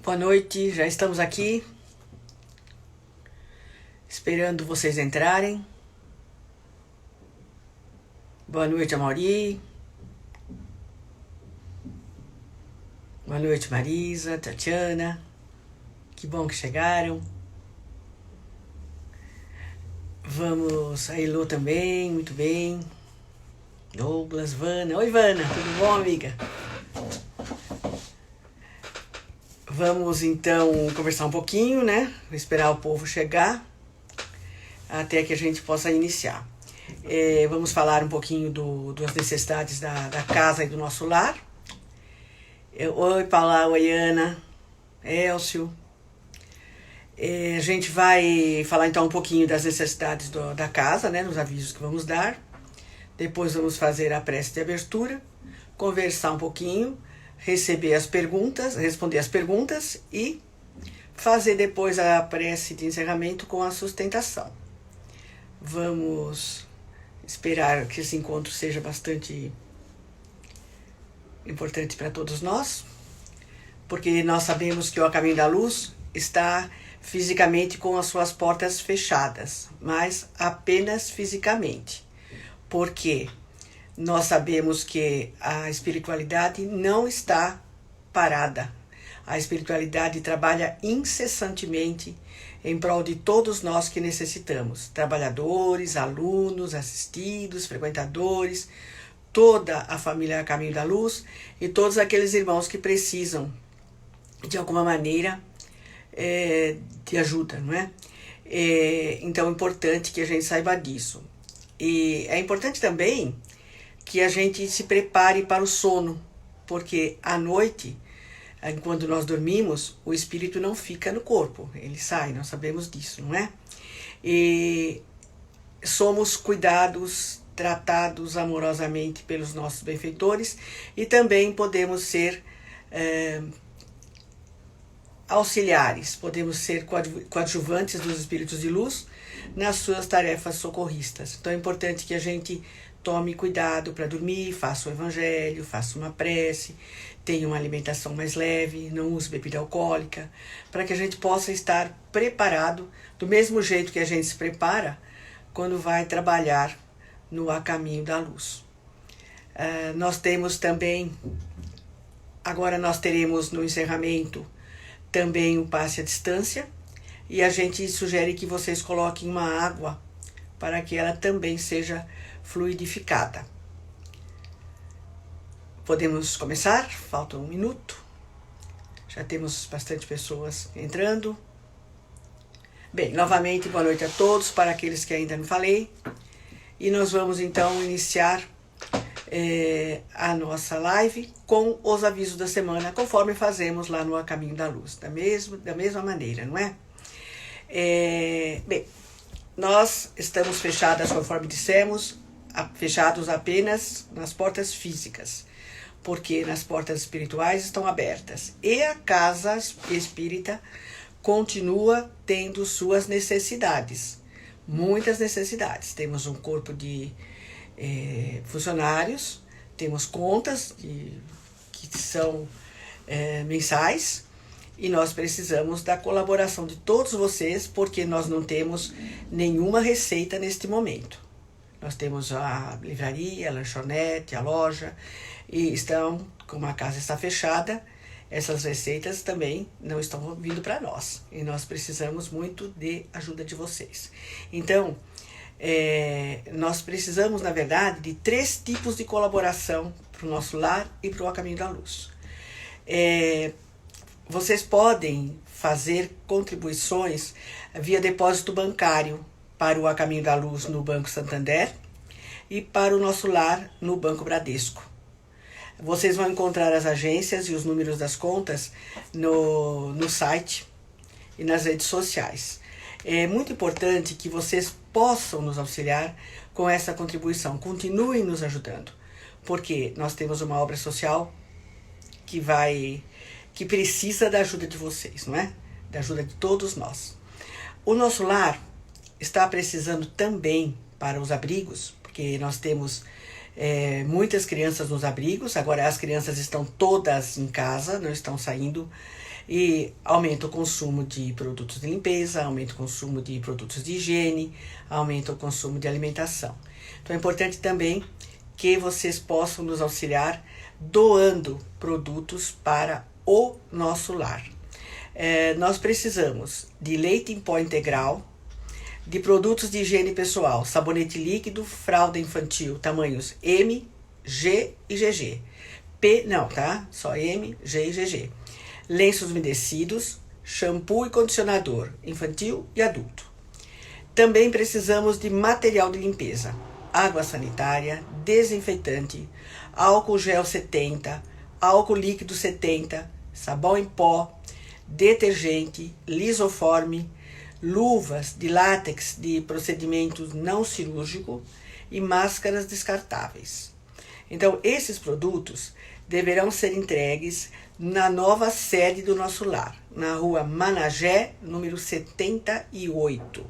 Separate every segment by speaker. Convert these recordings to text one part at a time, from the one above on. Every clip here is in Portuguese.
Speaker 1: Boa noite, já estamos aqui, esperando vocês entrarem. Boa noite, Amaury. Boa noite, Marisa, Tatiana. Que bom que chegaram. Vamos, a Elô também, muito bem. Douglas, Vana. Oi, Vana, tudo bom, amiga? Vamos, então, conversar um pouquinho, né? Vou esperar o povo chegar até que a gente possa iniciar. Vamos falar um pouquinho das necessidades da casa e do nosso lar. Oi, Paula, oi, Ana, Elcio. A gente vai falar então um pouquinho das necessidades da casa, né, nos avisos que vamos dar. Depois vamos fazer a prece de abertura, conversar um pouquinho, receber as perguntas, responder as perguntas e fazer depois a prece de encerramento com a sustentação. Vamos esperar que esse encontro seja bastante importante para todos nós, porque nós sabemos que o Caminho da Luz está fisicamente com as suas portas fechadas, mas apenas fisicamente, porque nós sabemos que a espiritualidade não está parada. A espiritualidade trabalha incessantemente em prol de todos nós que necessitamos, trabalhadores, alunos, assistidos, frequentadores, toda a família Caminho da Luz e todos aqueles irmãos que precisam, de alguma maneira, de ajuda, não é? Então é importante que a gente saiba disso. E é importante também que a gente se prepare para o sono, porque à noite, quando nós dormimos, o espírito não fica no corpo, ele sai, nós sabemos disso, não é? E somos cuidados, tratados amorosamente pelos nossos benfeitores e também podemos ser auxiliares, podemos ser coadjuvantes dos espíritos de luz nas suas tarefas socorristas. Então é importante que a gente tome cuidado para dormir, faça o evangelho, faça uma prece, tenha uma alimentação mais leve, não use bebida alcoólica, para que a gente possa estar preparado do mesmo jeito que a gente se prepara quando vai trabalhar no A Caminho da Luz. Nós temos também, agora nós teremos no encerramento também um passe à distância, e a gente sugere que vocês coloquem uma água para que ela também seja fluidificada. Podemos começar? Falta 1 minuto. Já temos bastante pessoas entrando. Bem, novamente, boa noite a todos, para aqueles que ainda não falei. E nós vamos então iniciar a nossa live com os avisos da semana, conforme fazemos lá no A Caminho da Luz, da mesma maneira, não é? Bem, nós estamos fechadas, conforme dissemos, fechados apenas nas portas físicas, porque nas portas espirituais estão abertas. E a casa espírita continua tendo suas necessidades, muitas necessidades. Temos um corpo de funcionários, temos contas que são mensais, e nós precisamos da colaboração de todos vocês, porque nós não temos nenhuma receita neste momento. Nós temos a livraria, a lanchonete, a loja, e como a casa está fechada, essas receitas também não estão vindo para nós, e nós precisamos muito de ajuda de vocês. Então, nós precisamos, na verdade, de 3 tipos de colaboração para o nosso lar e para o Caminho da Luz. Vocês podem fazer contribuições via depósito bancário para o A Caminho da Luz no Banco Santander e para o nosso lar no Banco Bradesco. Vocês vão encontrar as agências e os números das contas no site e nas redes sociais. É muito importante que vocês possam nos auxiliar com essa contribuição. Continuem nos ajudando, porque nós temos uma obra social que precisa da ajuda de vocês, não é? Da ajuda de todos nós. O nosso lar está precisando também para os abrigos, porque nós temos muitas crianças nos abrigos. Agora as crianças estão todas em casa, não estão saindo E aumenta o consumo de produtos de limpeza, aumenta o consumo de produtos de higiene, aumenta o consumo de alimentação. Então é importante também que vocês possam nos auxiliar doando produtos para o nosso lar. Nós precisamos de leite em pó integral, de produtos de higiene pessoal, sabonete líquido, fralda infantil, tamanhos M, G e GG. P não, tá? Só M, G e GG. Lenços umedecidos, shampoo e condicionador infantil e adulto. Também precisamos de material de limpeza, água sanitária, desinfetante, álcool gel 70, álcool líquido 70, sabão em pó, detergente, lisoforme, luvas de látex de procedimento não cirúrgico e máscaras descartáveis. Então, esses produtos deverão ser entregues na nova sede do nosso lar, na rua Managé, número 78,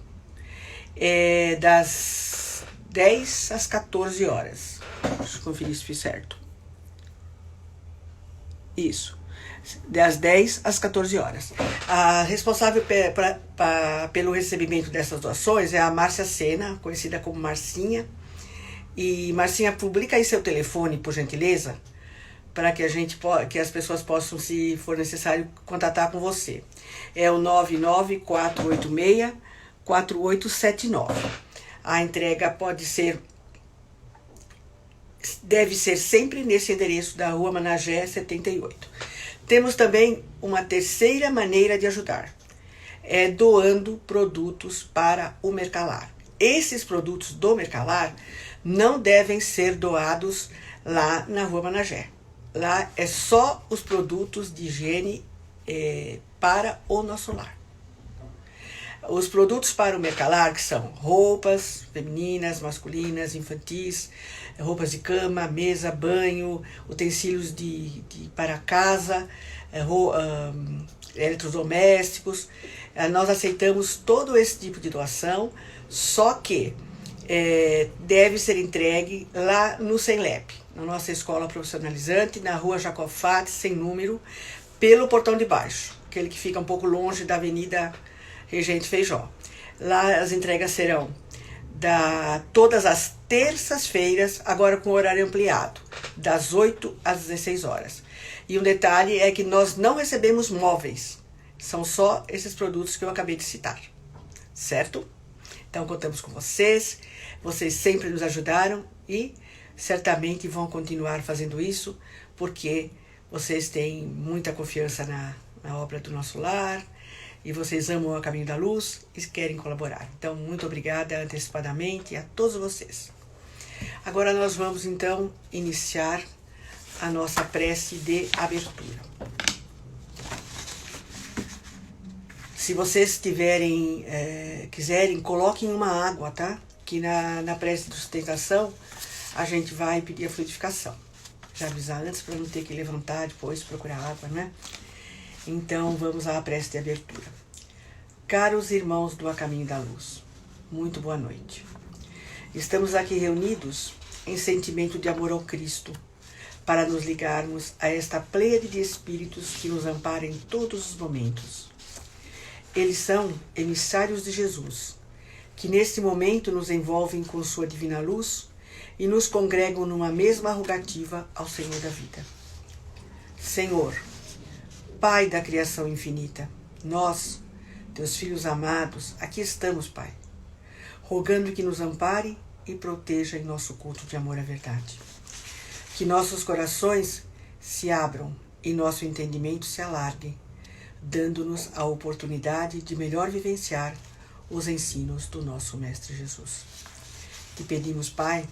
Speaker 1: das 10 às 14 horas. Deixa eu conferir se fiz certo. Isso, das 10 às 14 horas. A responsável pelo recebimento dessas doações é a Márcia Sena, conhecida como Marcinha. E Marcinha, publica aí seu telefone, por gentileza, para que que as pessoas possam, se for necessário, contatar com você. É o 99486-4879. A entrega deve ser sempre nesse endereço da Rua Managé 78. Temos também uma terceira maneira de ajudar. É doando produtos para o Mercalar. Esses produtos do Mercalar não devem ser doados lá na Rua Managé. Lá é só os produtos de higiene para o nosso lar. Os produtos para o Mercalar, que são roupas femininas, masculinas, infantis, roupas de cama, mesa, banho, utensílios para casa, eletrodomésticos. Nós aceitamos todo esse tipo de doação, só que deve ser entregue lá no Senlep, na nossa escola profissionalizante, na rua Jacofati, sem número, pelo portão de baixo, aquele que fica um pouco longe da Avenida Regente Feijó. Lá as entregas serão todas as terças-feiras, agora com horário ampliado, das 8 às 16 horas. E um detalhe é que nós não recebemos móveis, são só esses produtos que eu acabei de citar, certo? Então contamos com vocês sempre nos ajudaram e certamente vão continuar fazendo isso, porque vocês têm muita confiança na obra do nosso lar, e vocês amam o Caminho da Luz e querem colaborar. Então, muito obrigada antecipadamente a todos vocês. Agora nós vamos, então, iniciar a nossa prece de abertura. Se vocês quiserem, coloquem uma água, tá? Que na prece de sustentação a gente vai pedir a fluidificação. Já avisar antes para não ter que levantar depois, procurar água, né? Então, vamos à prece de abertura. Caros irmãos do A Caminho da Luz, muito boa noite. Estamos aqui reunidos em sentimento de amor ao Cristo, para nos ligarmos a esta pleiade de espíritos que nos ampara em todos os momentos. Eles são emissários de Jesus, que neste momento nos envolvem com sua divina luz e nos congregam numa mesma rogativa ao Senhor da vida. Senhor, Pai da criação infinita, nós, teus filhos amados, aqui estamos, Pai, rogando que nos ampare e proteja em nosso culto de amor à verdade. Que nossos corações se abram e nosso entendimento se alargue, dando-nos a oportunidade de melhor vivenciar os ensinos do nosso Mestre Jesus. Te pedimos, Pai,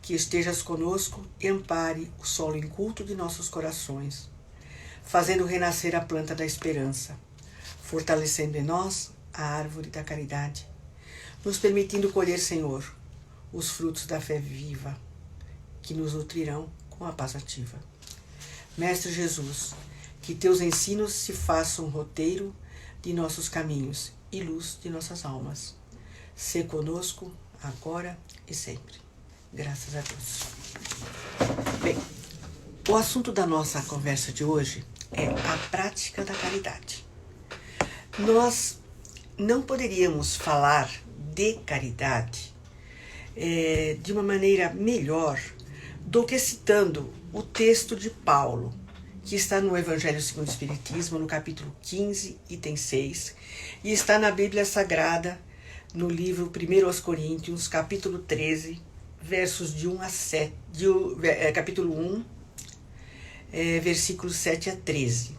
Speaker 1: que estejas conosco e ampare o solo inculto de nossos corações, fazendo renascer a planta da esperança, fortalecendo em nós a árvore da caridade, nos permitindo colher, Senhor, os frutos da fé viva, que nos nutrirão com a paz ativa. Mestre Jesus, que teus ensinos se façam roteiro de nossos caminhos e luz de nossas almas. Sê conosco, agora e sempre. Graças a Deus. Bem, O assunto da nossa conversa de hoje é a prática da caridade. Nós não poderíamos falar de caridade de uma maneira melhor do que citando o texto de Paulo, que está no Evangelho segundo o Espiritismo, no capítulo 15, item 6, e está na Bíblia Sagrada, no livro 1 aos Coríntios, capítulo 13, versos de 1 a 7, capítulo 1, versículos 7 a 13.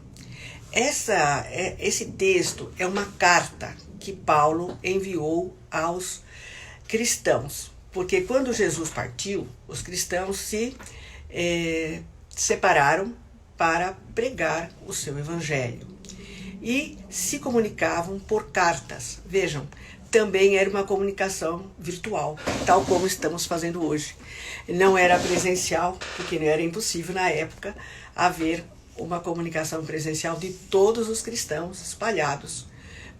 Speaker 1: Esse texto é uma carta que Paulo enviou aos cristãos, porque quando Jesus partiu, os cristãos se separaram para pregar o seu evangelho e se comunicavam por cartas. Vejam, também era uma comunicação virtual, tal como estamos fazendo hoje. Não era presencial, porque não era impossível na época haver uma comunicação presencial de todos os cristãos espalhados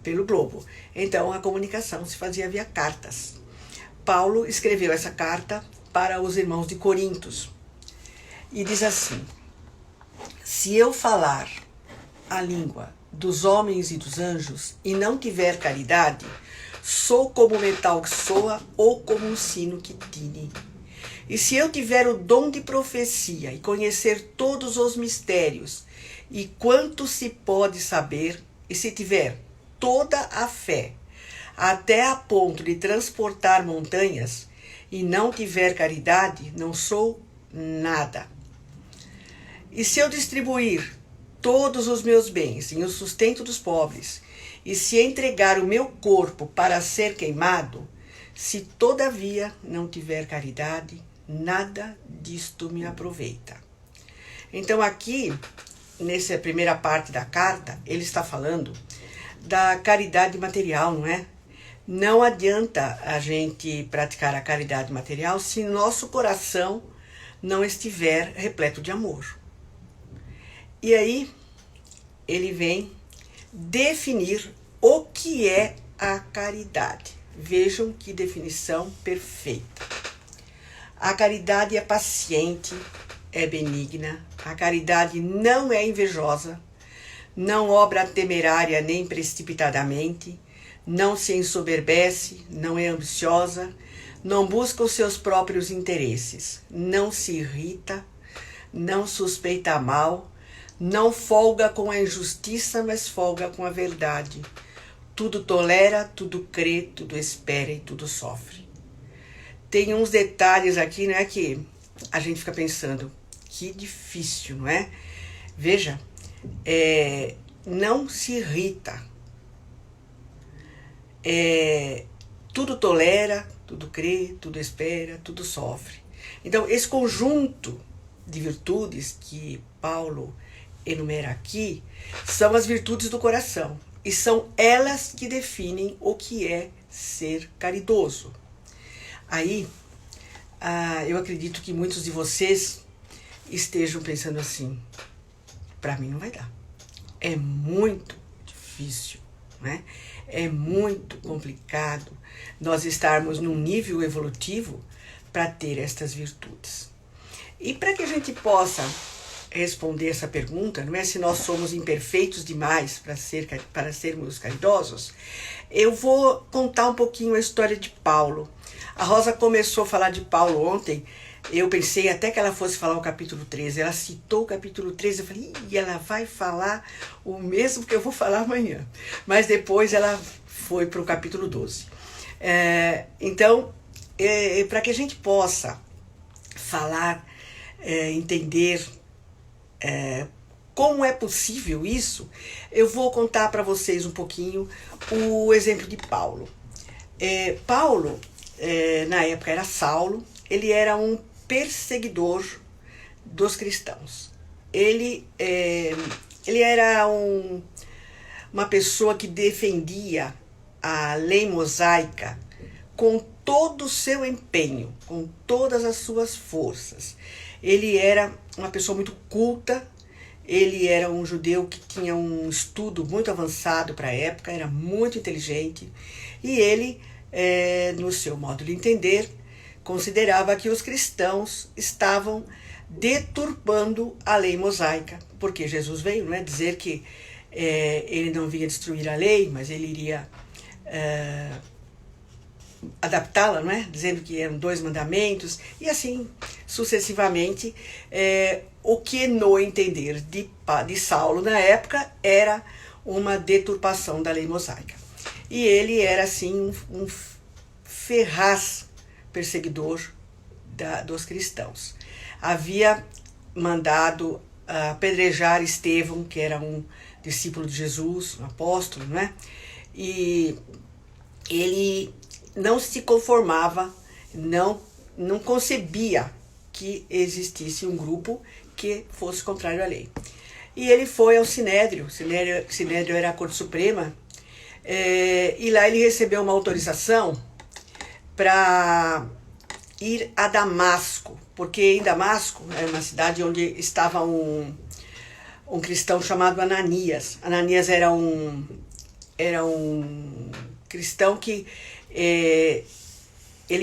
Speaker 1: pelo globo. Então a comunicação se fazia via cartas. Paulo escreveu essa carta para os irmãos de Corintos e diz assim: se eu falar a língua dos homens e dos anjos e não tiver caridade, sou como metal que soa ou como um sino que tine. E se eu tiver o dom de profecia e conhecer todos os mistérios e quanto se pode saber, e se tiver toda a fé, até a ponto de transportar montanhas, e não tiver caridade, não sou nada. E se eu distribuir todos os meus bens em o sustento dos pobres, e se entregar o meu corpo para ser queimado, se todavia não tiver caridade, nada disto me aproveita. Então aqui, nessa primeira parte da carta, ele está falando da caridade material, não é? Não adianta a gente praticar a caridade material se nosso coração não estiver repleto de amor. E aí, ele vem definir o que é a caridade. Vejam que definição perfeita. A caridade é paciente, é benigna. A caridade não é invejosa, não obra temerária nem precipitadamente, não se ensoberbece, não é ambiciosa, não busca os seus próprios interesses, não se irrita, não suspeita mal, não folga com a injustiça, mas folga com a verdade. Tudo tolera, tudo crê, tudo espera e tudo sofre. Tem uns detalhes aqui, né, que a gente fica pensando, que difícil, não é? Veja, não se irrita, tudo tolera, tudo crê, tudo espera, tudo sofre. Então, esse conjunto de virtudes que Paulo enumera aqui são as virtudes do coração, e são elas que definem o que é ser caridoso. Aí, eu acredito que muitos de vocês estejam pensando assim, para mim não vai dar. É muito difícil, né? É muito complicado nós estarmos num nível evolutivo para ter estas virtudes. E para que a gente possa responder essa pergunta, não é se nós somos imperfeitos demais para sermos caridosos, eu vou contar um pouquinho a história de Paulo. A Rosa começou a falar de Paulo ontem, eu pensei até que ela fosse falar o capítulo 13, ela citou o capítulo 13, eu falei, ela vai falar o mesmo que eu vou falar amanhã. Mas depois ela foi para o capítulo 12. Então, para que a gente possa falar, entender como é possível isso, eu vou contar para vocês um pouquinho o exemplo de Paulo. Paulo, na época era Saulo, ele era um perseguidor dos cristãos. Ele era uma pessoa que defendia a lei mosaica com todo o seu empenho, com todas as suas forças. Ele era uma pessoa muito culta, ele era um judeu que tinha um estudo muito avançado para a época, era muito inteligente, e ele, no seu modo de entender, considerava que os cristãos estavam deturpando a lei mosaica, porque Jesus veio, não é, dizer que ele não vinha destruir a lei, mas ele iria adaptá-la, não é? Dizendo que eram 2 mandamentos, e assim sucessivamente. O que, no entender de Saulo na época, era uma deturpação da lei mosaica. E ele era, assim, um ferraz perseguidor dos cristãos. Havia mandado apedrejar Estevão, que era um discípulo de Jesus, um apóstolo, não é? E ele não se conformava, não concebia que existisse um grupo que fosse contrário à lei. E ele foi ao Sinédrio. Sinédrio era a Corte Suprema, e lá ele recebeu uma autorização para ir a Damasco, porque em Damasco era uma cidade onde estava um cristão chamado Ananias. Ananias era um cristão que ele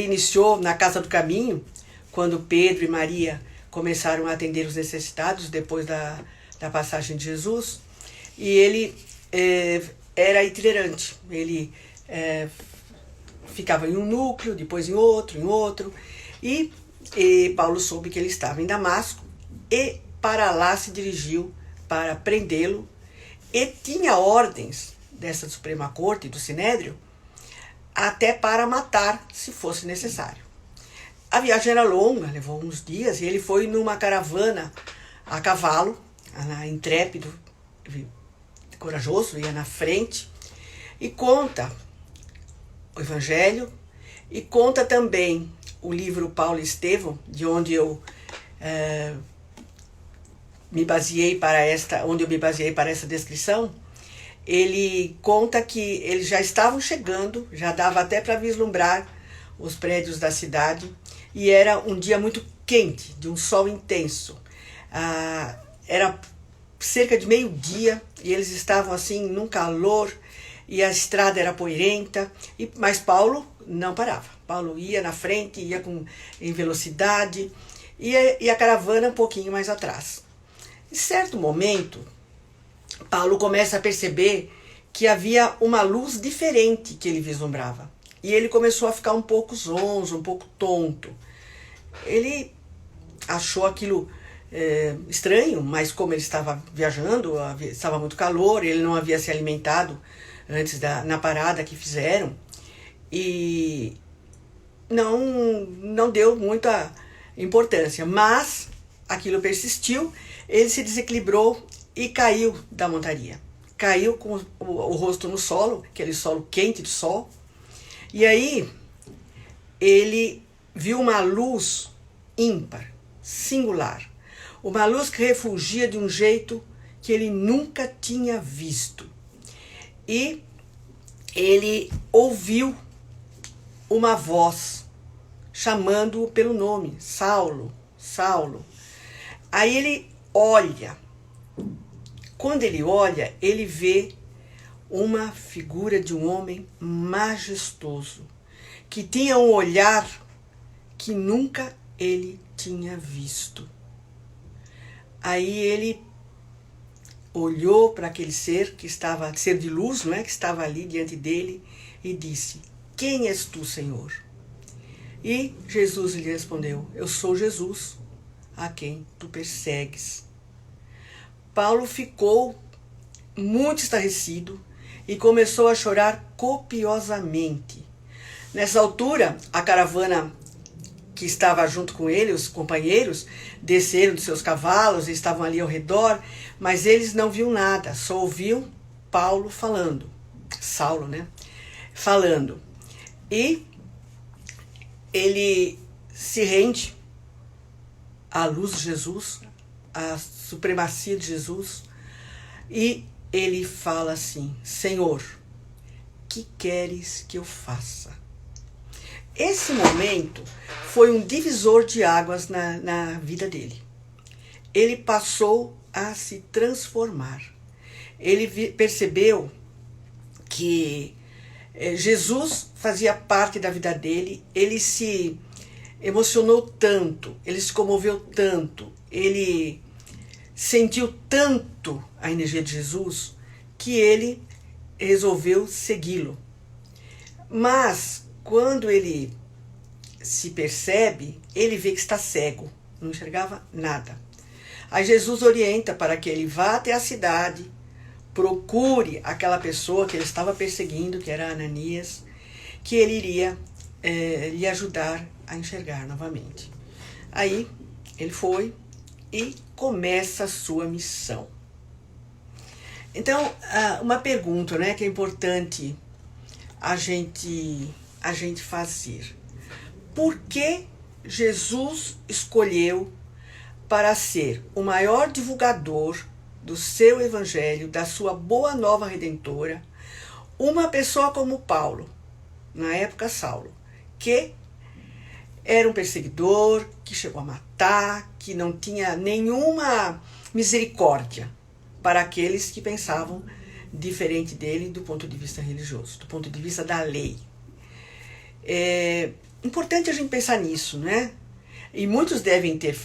Speaker 1: iniciou na Casa do Caminho, quando Pedro e Maria começaram a atender os necessitados depois da passagem de Jesus. E ele era itinerante. Ele ficava em um núcleo, depois em outro. E Paulo soube que ele estava em Damasco e para lá se dirigiu para prendê-lo. E tinha ordens dessa Suprema Corte, do Sinédrio, até para matar, se fosse necessário. A viagem era longa, levou uns dias, e ele foi numa caravana a cavalo, intrépido, corajoso, ia na frente, e conta o Evangelho, e conta também o livro Paulo e Estevão, de onde eu me baseei para essa descrição. Ele conta que eles já estavam chegando, já dava até para vislumbrar os prédios da cidade, e era um dia muito quente, de um sol intenso. Era cerca de meio-dia, e eles estavam assim num calor, e a estrada era poeirenta, mas Paulo não parava. Paulo ia na frente, ia em velocidade, e a caravana um pouquinho mais atrás. Em certo momento, Paulo começa a perceber que havia uma luz diferente que ele vislumbrava. E ele começou a ficar um pouco zonzo, um pouco tonto. Ele achou aquilo estranho, mas como ele estava viajando, estava muito calor, ele não havia se alimentado antes na parada que fizeram, e não deu muita importância, mas aquilo persistiu. Ele se desequilibrou e caiu da montaria. Caiu com o rosto no solo, aquele solo quente de sol. E aí ele viu uma luz ímpar, singular. Uma luz que refulgia de um jeito que ele nunca tinha visto. E ele ouviu uma voz chamando-o pelo nome: Saulo, Saulo. Aí ele olha. Quando ele olha, ele vê uma figura de um homem majestoso, que tinha um olhar que nunca ele tinha visto. Aí ele olhou para aquele ser ser de luz, não é, que estava ali diante dele, e disse: quem és tu, Senhor? E Jesus lhe respondeu: eu sou Jesus, a quem tu persegues. Paulo ficou muito estarrecido e começou a chorar copiosamente. Nessa altura, a caravana que estava junto com ele, os companheiros, desceram dos seus cavalos e estavam ali ao redor, mas eles não viam nada, só ouviam Paulo falando, Saulo, né? Falando. E ele se rende à luz de Jesus, à supremacia de Jesus, e ele fala assim: Senhor, que queres que eu faça? Esse momento foi um divisor de águas na vida dele. Ele passou a se transformar. Ele percebeu que Jesus fazia parte da vida dele. Ele se emocionou tanto, ele se comoveu tanto, ele sentiu tanto a energia de Jesus que ele resolveu segui-lo. Mas quando ele se percebe, ele vê que está cego, não enxergava nada. Aí Jesus orienta para que ele vá até a cidade, procure aquela pessoa que ele estava perseguindo, que era Ananias, que ele iria lhe ajudar a enxergar novamente. Aí ele foi e começa a sua missão. Então, uma pergunta, né, que é importante a gente fazer. Por que Jesus escolheu para ser o maior divulgador do seu evangelho, da sua boa nova redentora, uma pessoa como Paulo, na época Saulo, que era um perseguidor, que chegou a matar, que não tinha nenhuma misericórdia para aqueles que pensavam diferente dele do ponto de vista religioso, do ponto de vista da lei. É importante a gente pensar nisso, né? E muitos devem ter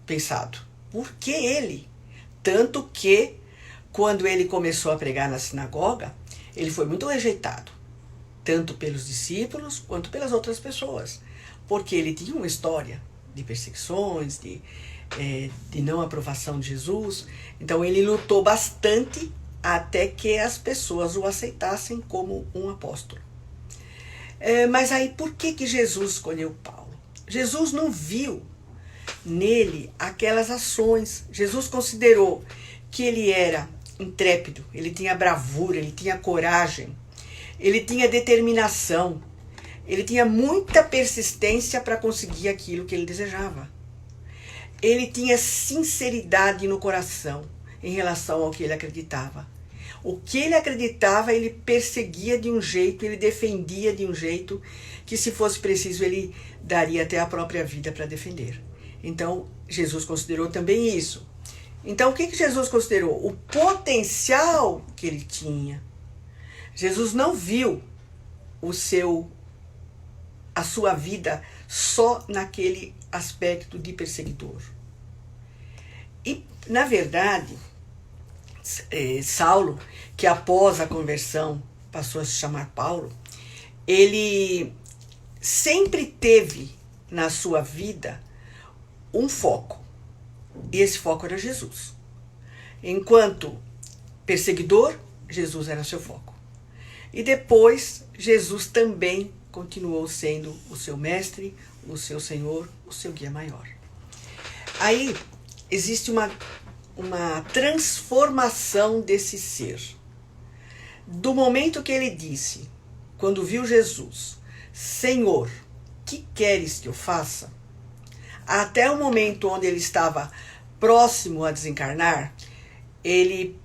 Speaker 1: pensado, por que ele? Tanto que, quando ele começou a pregar na sinagoga, ele foi muito rejeitado, tanto pelos discípulos quanto pelas outras pessoas, porque ele tinha uma história de perseguições, de não aprovação de Jesus. Então ele lutou bastante até que as pessoas o aceitassem como um apóstolo. Mas aí, por que Jesus escolheu Paulo? Jesus não viu nele aquelas ações. Jesus considerou que ele era intrépido, ele tinha bravura, ele tinha coragem, ele tinha determinação, ele tinha muita persistência para conseguir aquilo que ele desejava. Ele tinha sinceridade no coração em relação ao que ele acreditava. O que ele acreditava, ele perseguia de um jeito, ele defendia de um jeito que, se fosse preciso, ele daria até a própria vida para defender. Então, Jesus considerou também isso. Então, o que Jesus considerou? O potencial que ele tinha. Jesus não viu a sua vida só naquele aspecto de perseguidor. E, na verdade, Saulo, que após a conversão passou a se chamar Paulo, ele sempre teve na sua vida um foco. E esse foco era Jesus. Enquanto perseguidor, Jesus era seu foco. E depois, Jesus também continuou sendo o seu mestre, o seu Senhor, o seu guia maior. Aí existe uma transformação desse ser. Do momento que ele disse, quando viu Jesus, Senhor, que queres que eu faça? Até o momento onde ele estava próximo a desencarnar, ele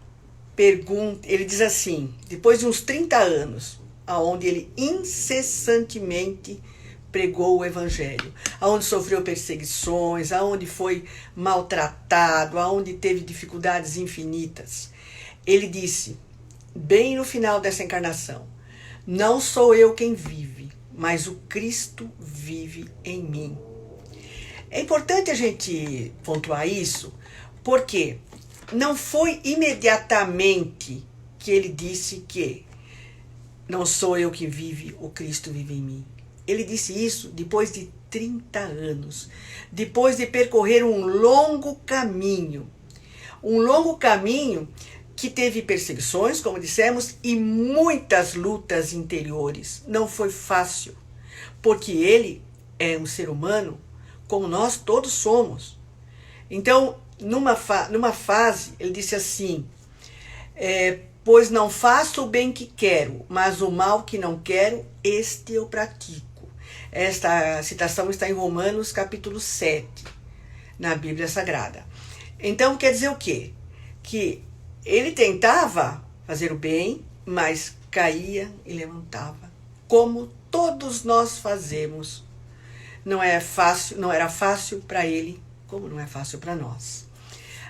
Speaker 1: diz assim, depois de uns 30 anos, onde ele incessantemente pregou o evangelho, aonde sofreu perseguições, aonde foi maltratado, aonde teve dificuldades infinitas. Ele disse, bem no final dessa encarnação, não sou eu quem vive, mas o Cristo vive em mim. É importante a gente pontuar isso, porque não foi imediatamente que ele disse que não sou eu que vive, o Cristo vive em mim. Ele disse isso depois de 30 anos, depois de percorrer um longo caminho que teve perseguições, como dissemos, e muitas lutas interiores. Não foi fácil, porque ele é um ser humano como nós todos somos. Então, numa fase, ele disse assim, pois não faço o bem que quero, mas o mal que não quero, este eu pratico. Esta citação está em Romanos capítulo 7, na Bíblia Sagrada. Então, quer dizer o quê? Que ele tentava fazer o bem, mas caía e levantava, como todos nós fazemos. Não era fácil para ele, como não é fácil para nós.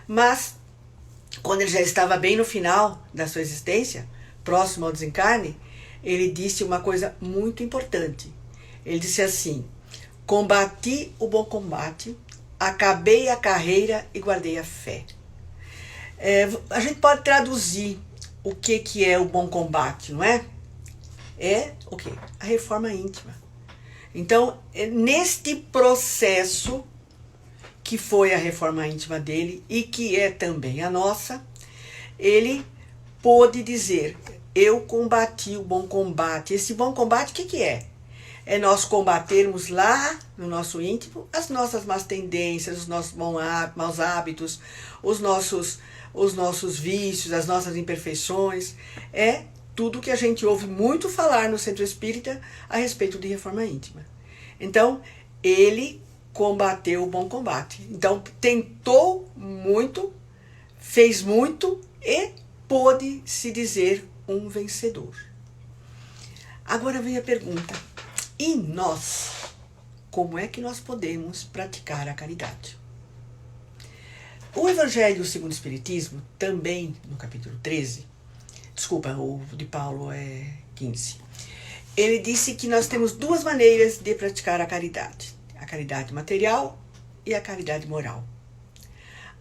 Speaker 1: Mas, quando ele já estava bem no final da sua existência, próximo ao desencarne, ele disse uma coisa muito importante. Ele disse assim, combati o bom combate, acabei a carreira e guardei a fé. A gente pode traduzir o que é o bom combate, não é? É o quê? A reforma íntima. Então, neste processo que foi a reforma íntima dele e que é também a nossa, ele pôde dizer: eu combati o bom combate. Esse bom combate, o que é? É nós combatermos lá no nosso íntimo as nossas más tendências, os nossos maus hábitos, os nossos vícios, as nossas imperfeições. É tudo que a gente ouve muito falar no Centro Espírita a respeito de reforma íntima. Então, ele combateu o bom combate. Então, tentou muito, fez muito e pôde se dizer um vencedor. Agora vem a pergunta: e nós? Como é que nós podemos praticar a caridade? O Evangelho segundo o Espiritismo, também no capítulo 13, o de Paulo é 15, ele disse que nós temos duas maneiras de praticar a caridade: a caridade material e a caridade moral.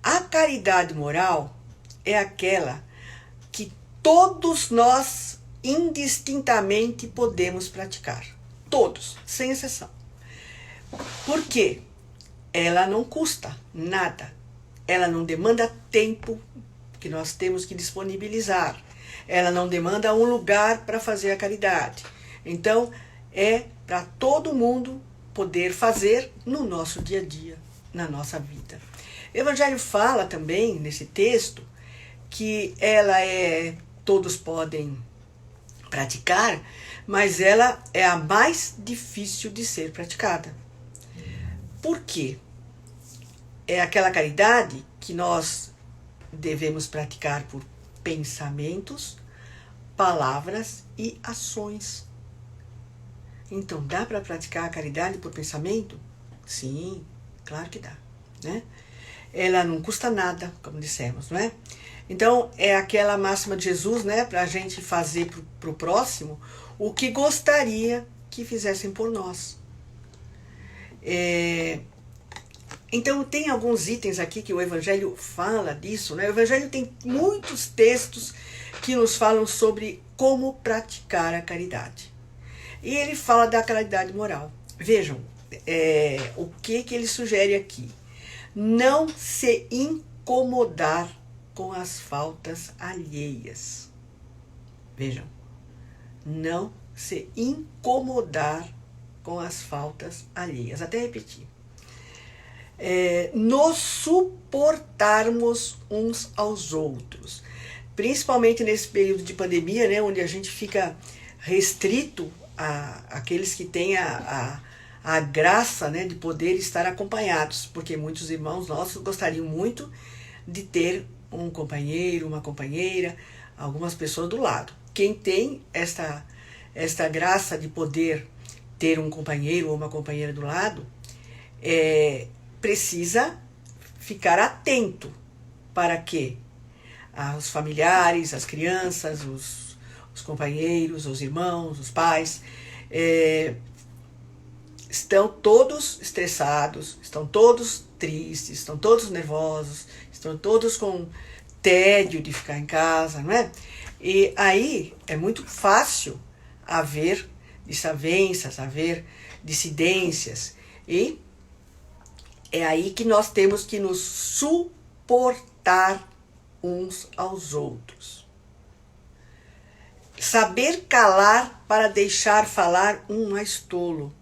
Speaker 1: A caridade moral é aquela que todos nós indistintamente podemos praticar. Todos, sem exceção. Por quê? Ela não custa nada. Ela não demanda tempo que nós temos que disponibilizar. Ela não demanda um lugar para fazer a caridade. Então, é para todo mundo poder fazer no nosso dia a dia, na nossa vida. O Evangelho fala também, nesse texto, que todos podem praticar, mas ela é a mais difícil de ser praticada. Por quê? É aquela caridade que nós devemos praticar por pensamentos, palavras e ações. Então, dá para praticar a caridade por pensamento? Sim, claro que dá, né? Ela não custa nada, como dissemos, não é? Então, é aquela máxima de Jesus, né? Para a gente fazer para o próximo o que gostaria que fizessem por nós. Então, tem alguns itens aqui que o Evangelho fala disso, né? O Evangelho tem muitos textos que nos falam sobre como praticar a caridade. E ele fala da caridade moral. Vejam, o que ele sugere aqui. Não se incomodar com as faltas alheias. Vejam, não se incomodar com as faltas alheias. Até repetir. Nos suportarmos uns aos outros. Principalmente nesse período de pandemia, né, onde a gente fica restrito àqueles que têm a graça, né, de poder estar acompanhados, porque muitos irmãos nossos gostariam muito de ter um companheiro, uma companheira, algumas pessoas do lado. Quem tem esta graça de poder ter um companheiro ou uma companheira do lado, precisa ficar atento para que os familiares, as crianças, os companheiros, os irmãos, os pais, estão todos estressados, estão todos tristes, estão todos nervosos, estão todos com tédio de ficar em casa, não é? E aí é muito fácil haver desavenças, haver dissidências, e é aí que nós temos que nos suportar uns aos outros. Saber calar para deixar falar um mais tolo.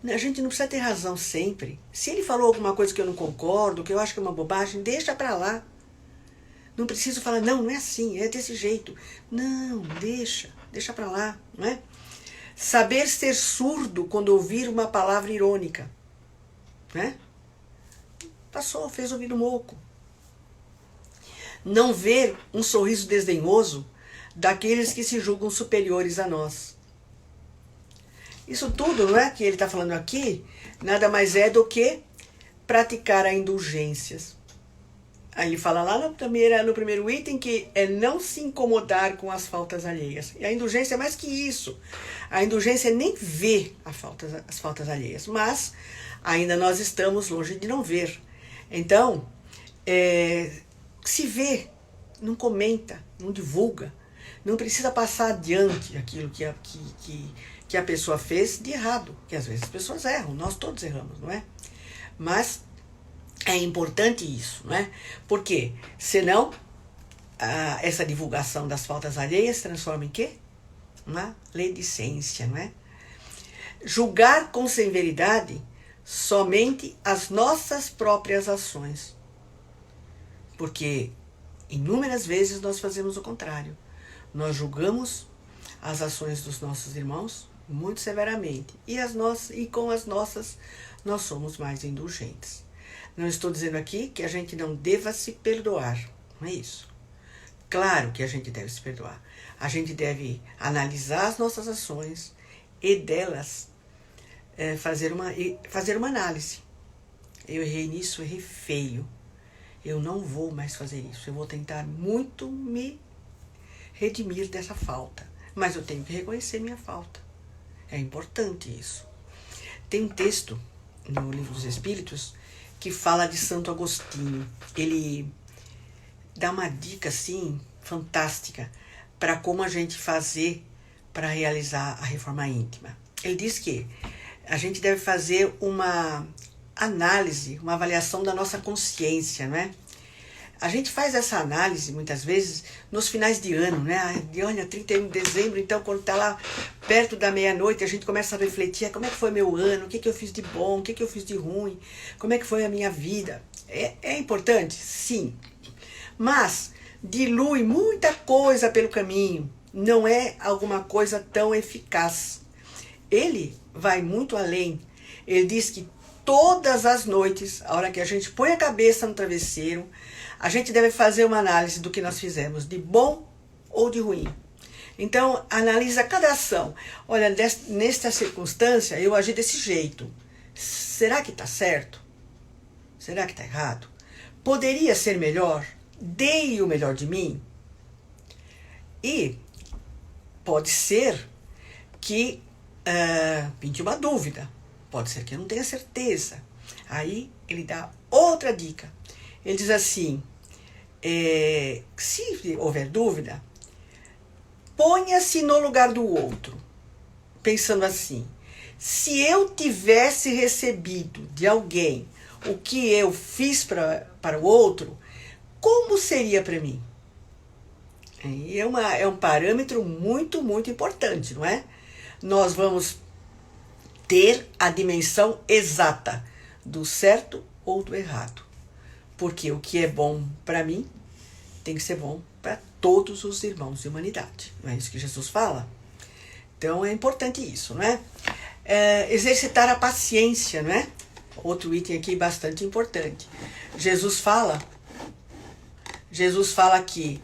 Speaker 1: A gente não precisa ter razão sempre. Se ele falou alguma coisa que eu não concordo, que eu acho que é uma bobagem, deixa pra lá. Não preciso falar, não é assim, é desse jeito. Não, deixa pra lá, não é? Saber ser surdo quando ouvir uma palavra irônica, né? Passou, fez ouvido moco. Não ver um sorriso desdenhoso daqueles que se julgam superiores a nós. Isso tudo, não é, que ele está falando aqui, nada mais é do que praticar a indulgências. Aí ele fala lá no primeiro item que é não se incomodar com as faltas alheias. E a indulgência é mais que isso. A indulgência é nem ver as faltas alheias, mas ainda nós estamos longe de não ver. Então, se vê, não comenta, não divulga, não precisa passar adiante aquilo que a pessoa fez de errado, que às vezes as pessoas erram, nós todos erramos, não é? Mas é importante isso, não é? Porque senão essa divulgação das faltas alheias se transforma em quê? Uma maledicência, não é? Julgar com severidade somente as nossas próprias ações. Porque inúmeras vezes nós fazemos o contrário. Nós julgamos as ações dos nossos irmãos muito severamente. E com as nossas nós somos mais indulgentes. Não estou dizendo aqui que a gente não deva se perdoar. Não é isso. Claro que a gente deve se perdoar. A gente deve analisar as nossas ações e delas fazer uma análise. Eu errei nisso, errei feio. Eu não vou mais fazer isso. Eu vou tentar muito me redimir dessa falta. Mas eu tenho que reconhecer minha falta. É importante isso. Tem um texto no Livro dos Espíritos que fala de Santo Agostinho. Ele dá uma dica assim fantástica para como a gente fazer para realizar a reforma íntima. Ele diz que a gente deve fazer uma análise, uma avaliação da nossa consciência, não é? A gente faz essa análise, muitas vezes, nos finais de ano, né? Olha, 31 de dezembro, então, quando está lá perto da meia-noite, a gente começa a refletir, como é que foi meu ano, o que eu fiz de bom, o que eu fiz de ruim, como é que foi a minha vida. É importante? Sim. Mas dilui muita coisa pelo caminho, não é alguma coisa tão eficaz. Ele vai muito além. Ele diz que todas as noites, a hora que a gente põe a cabeça no travesseiro, a gente deve fazer uma análise do que nós fizemos, de bom ou de ruim. Então, analisa cada ação. Olha, nesta circunstância, eu agi desse jeito. Será que está certo? Será que está errado? Poderia ser melhor? Dei o melhor de mim? E pode ser que pinte uma dúvida. Pode ser que eu não tenha certeza. Aí ele dá outra dica. Ele diz assim, se houver dúvida, ponha-se no lugar do outro, pensando assim, se eu tivesse recebido de alguém o que eu fiz para o outro, como seria para mim? E é um parâmetro muito, muito importante, não é? Nós vamos ter a dimensão exata do certo ou do errado. Porque o que é bom para mim tem que ser bom para todos os irmãos de humanidade. Não é isso que Jesus fala? Então é importante isso, não é? Exercitar a paciência, não é? Outro item aqui bastante importante. Jesus fala que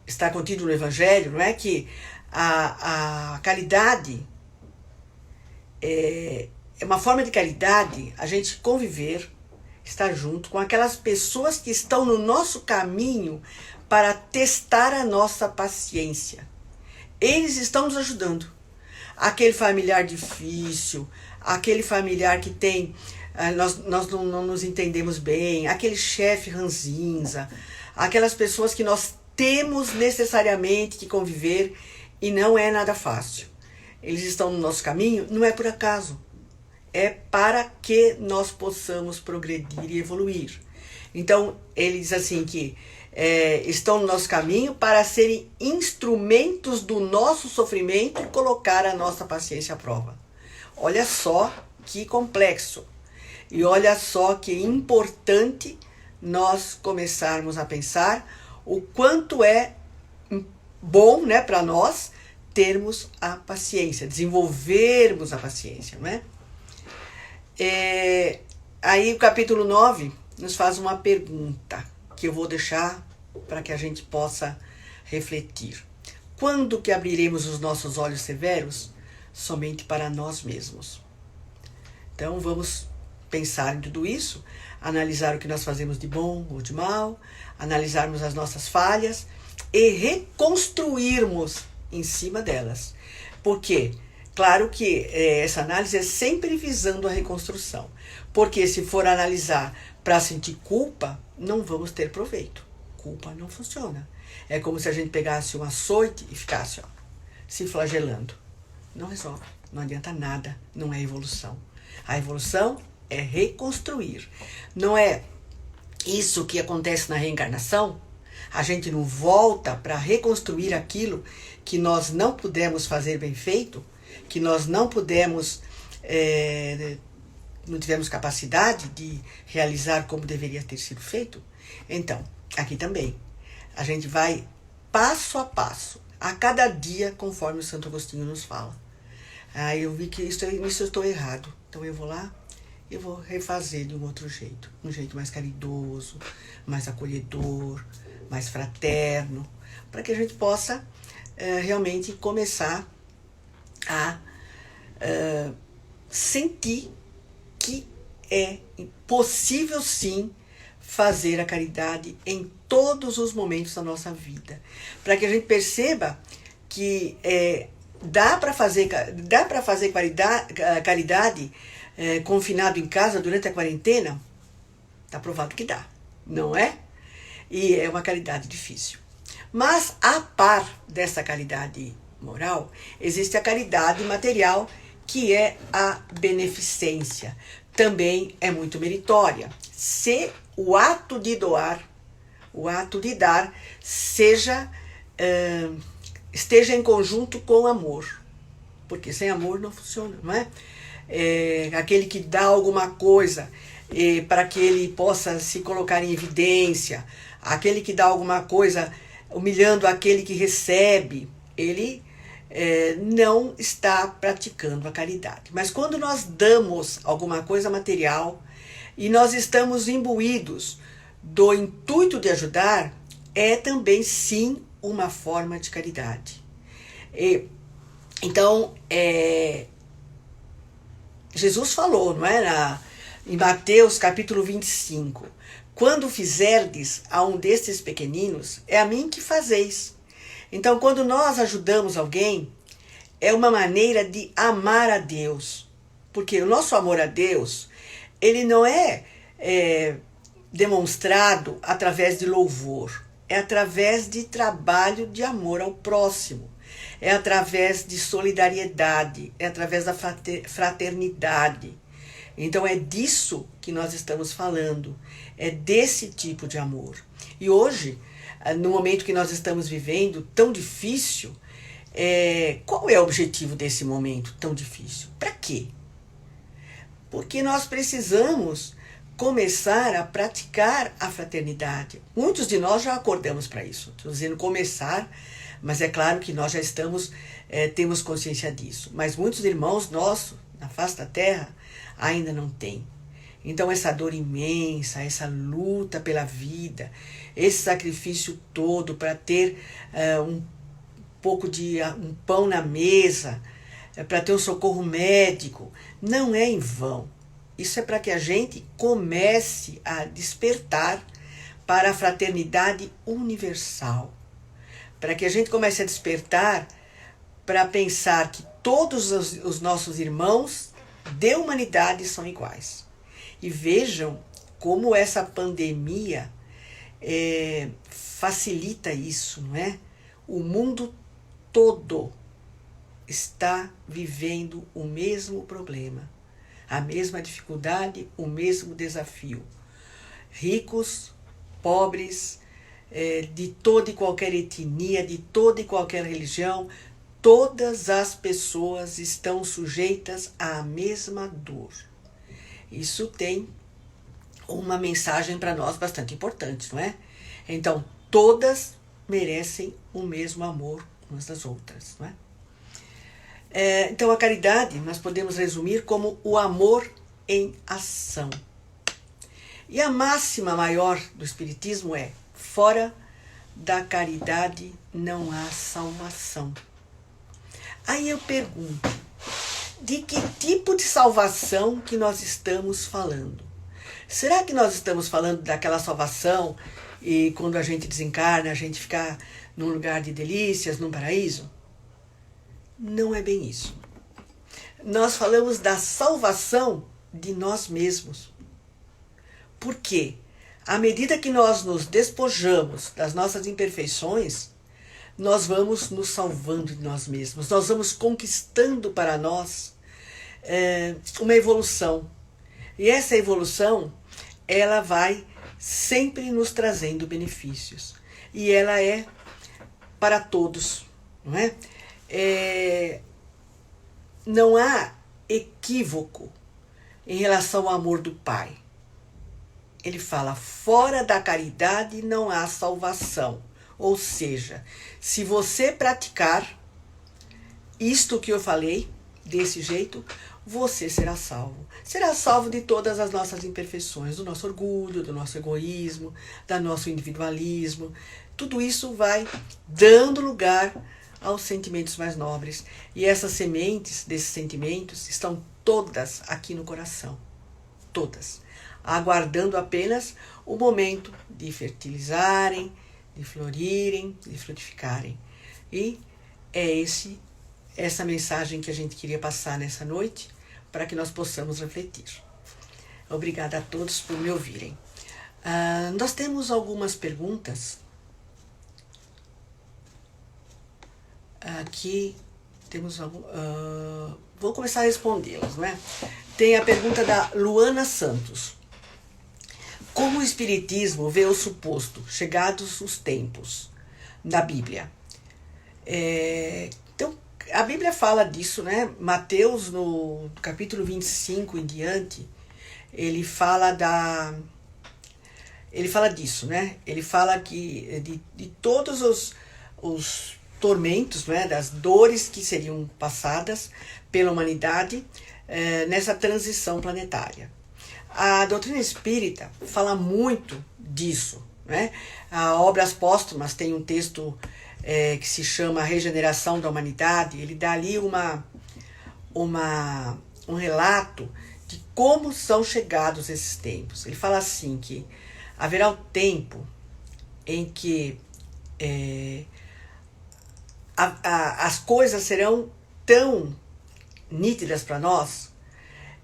Speaker 1: está contido no Evangelho, não é? Que a caridade é uma forma de caridade, a gente conviver, estar junto com aquelas pessoas que estão no nosso caminho para testar a nossa paciência. Eles estão nos ajudando. Aquele familiar difícil, aquele familiar que tem, nós não nos entendemos bem, aquele chefe ranzinza, aquelas pessoas que nós temos necessariamente que conviver e não é nada fácil. Eles estão no nosso caminho, não é por acaso. É para que nós possamos progredir e evoluir. Então, ele diz assim que estão no nosso caminho para serem instrumentos do nosso sofrimento e colocar a nossa paciência à prova. Olha só que complexo. E olha só que importante nós começarmos a pensar o quanto é bom, né, para nós termos a paciência, desenvolvermos a paciência, não é? Aí o capítulo 9 nos faz uma pergunta que eu vou deixar para que a gente possa refletir. Quando que abriremos os nossos olhos severos? Somente para nós mesmos. Então vamos pensar em tudo isso, analisar o que nós fazemos de bom ou de mal, analisarmos as nossas falhas e reconstruirmos em cima delas. Por quê? Claro que essa análise é sempre visando a reconstrução. Porque se for analisar para sentir culpa, não vamos ter proveito. Culpa não funciona. É como se a gente pegasse um açoite e ficasse se flagelando. Não resolve, não adianta nada, não é evolução. A evolução é reconstruir. Não é isso que acontece na reencarnação? A gente não volta para reconstruir aquilo que nós não pudemos fazer bem feito, que nós não pudemos, não tivemos capacidade de realizar como deveria ter sido feito? Então, aqui também, a gente vai passo a passo, a cada dia, conforme o Santo Agostinho nos fala. Aí eu vi que nisso eu estou errado, então eu vou lá e vou refazer de um outro jeito, um jeito mais caridoso, mais acolhedor, mais fraterno, para que a gente possa realmente começar a sentir que é possível sim fazer a caridade em todos os momentos da nossa vida, para que a gente perceba que dá para fazer caridade confinado em casa durante a quarentena. Está provado que dá, não é? E é uma caridade difícil. Mas, a par dessa caridade moral, existe a caridade material, que é a beneficência. Também é muito meritória. Se o ato de doar, o ato de dar, esteja em conjunto com amor. Porque sem amor não funciona, não é? Aquele que dá alguma coisa para que ele possa se colocar em evidência, aquele que dá alguma coisa humilhando aquele que recebe, ele não está praticando a caridade. Mas quando nós damos alguma coisa material e nós estamos imbuídos do intuito de ajudar, é também sim uma forma de caridade. Então, Jesus falou, não é? Em Mateus capítulo 25, quando fizerdes a um destes pequeninos, é a mim que fazeis. Então, quando nós ajudamos alguém, é uma maneira de amar a Deus. Porque o nosso amor a Deus, ele não é demonstrado através de louvor. É através de trabalho de amor ao próximo. É através de solidariedade. É através da fraternidade. Então é disso que nós estamos falando. É desse tipo de amor. E hoje, no momento que nós estamos vivendo, tão difícil, qual é o objetivo desse momento tão difícil? Para quê? Porque nós precisamos começar a praticar a fraternidade. Muitos de nós já acordamos para isso. Estou dizendo começar, mas é claro que nós já temos consciência disso. Mas muitos irmãos nossos, na face da terra, ainda não têm. Então essa dor imensa, essa luta pela vida, esse sacrifício todo para ter um pouco de um pão na mesa, para ter um socorro médico, não é em vão. Isso é para que a gente comece a despertar para a fraternidade universal. Para que a gente comece a despertar para pensar que todos os nossos irmãos de humanidade são iguais. E vejam como essa pandemia facilita isso, não é? O mundo todo está vivendo o mesmo problema, a mesma dificuldade, o mesmo desafio. Ricos, pobres, de toda e qualquer etnia, de toda e qualquer religião, todas as pessoas estão sujeitas à mesma dor. Isso tem uma mensagem para nós bastante importante, não é? Então, todas merecem o mesmo amor umas das outras, não é? Então, a caridade nós podemos resumir como o amor em ação. E a máxima maior do Espiritismo é: fora da caridade não há salvação. Aí eu pergunto, de que tipo de salvação que nós estamos falando. Será que nós estamos falando daquela salvação e quando a gente desencarna, a gente fica num lugar de delícias, num paraíso? Não é bem isso. Nós falamos da salvação de nós mesmos. Por quê? À medida que nós nos despojamos das nossas imperfeições, nós vamos nos salvando de nós mesmos. Nós vamos conquistando para nós uma evolução. E essa evolução, ela vai sempre nos trazendo benefícios. E ela é para todos, não é? Não há equívoco em relação ao amor do Pai. Ele fala, fora da caridade não há salvação. Ou seja, se você praticar isto que eu falei, desse jeito, você será salvo. Será salvo de todas as nossas imperfeições, do nosso orgulho, do nosso egoísmo, do nosso individualismo. Tudo isso vai dando lugar aos sentimentos mais nobres. E essas sementes desses sentimentos estão todas aqui no coração. Todas. Aguardando apenas o momento de fertilizarem, de florirem, de frutificarem. E é essa mensagem que a gente queria passar nessa noite, para que nós possamos refletir. Obrigada a todos por me ouvirem. Nós temos algumas perguntas. Aqui temos vou começar a respondê-las, não é? Tem a pergunta da Luana Santos. Como o Espiritismo vê o suposto, chegados os tempos, da Bíblia? Então, a Bíblia fala disso, né? Mateus, no capítulo 25 em diante, ele fala disso, né? Ele fala que de todos os tormentos, né? Das dores que seriam passadas pela humanidade nessa transição planetária. A doutrina espírita fala muito disso, né? A Obras Póstumas tem um texto que se chama Regeneração da Humanidade. Ele dá ali um relato de como são chegados esses tempos. Ele fala assim que haverá o tempo em que as coisas serão tão nítidas para nós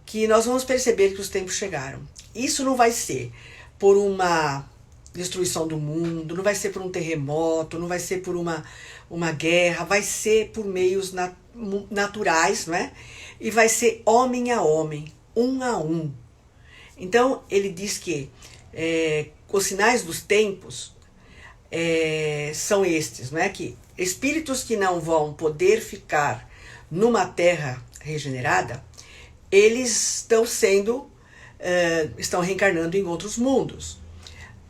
Speaker 1: que nós vamos perceber que os tempos chegaram. Isso não vai ser por uma destruição do mundo, não vai ser por um terremoto, não vai ser por uma guerra, vai ser por meios naturais, não é? E vai ser homem a homem, um a um. Então, ele diz que os sinais dos tempos são estes, não é? Que espíritos que não vão poder ficar numa terra regenerada, eles estão reencarnando em outros mundos